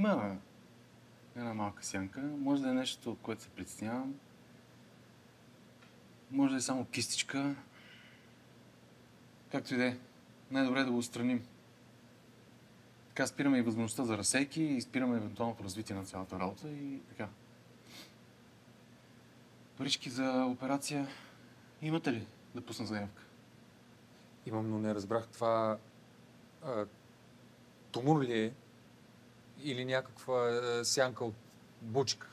Има една малка сянка. Може да е нещо, което се притеснявам. Може да е само кистичка. Както и да е. Най-добре е да го отстраним. Така спираме и възможността за разсейки и спираме евентуалното развитие на цялата работа и така. Парички за операция имате ли да пусна заявка? Имам, но не разбрах това... тумор ли е? Или някаква сянка от бучка?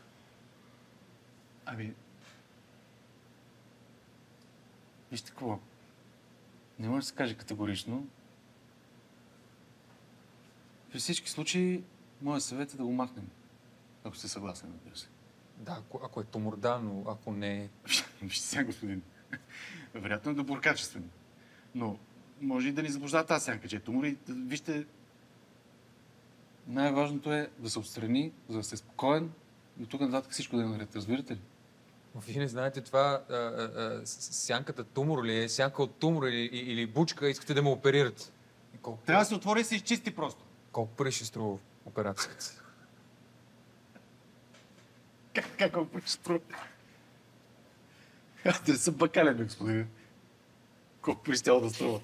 Ами... Вижте какво. Не може да се каже категорично. При всички случаи, моят съвет е да го махнем. Ако сте съгласен, разбира се. Да, ако е тумор, да, но ако не е... Вижте сега, господин. Вероятно е доброкачествен. Но може и да ни заблуждава тази сянка, че е тумор и вижте... Най-важното е да се отстрани, за да сте спокоен и оттук нататък всичко да е наред. Разбирате ли? Вие не знаете това, сянката тумор ли е, сянка от тумор или бучка, искате да ме оперирате. Трябва да се отвори и се изчисти просто. Колко пари ще струва операцията? Как колко ще струва? Аз не съм бакален, господин. Колко пари ще да струва?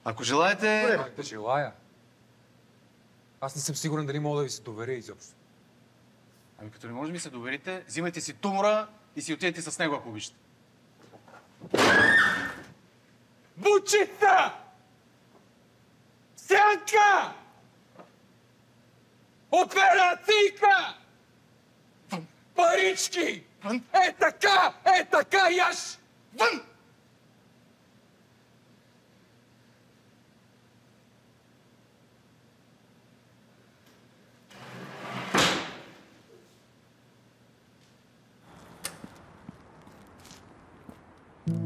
Ако желаете... Да желая. Аз не съм сигурен дали мога да ви се доверя изобщо. Ами като не може да ми се доверите, взимайте си тумора и си отидете с него, ако обичате. Бучица! Сянка! Операцийка! Парички! Вън! Е така, яш! Вън!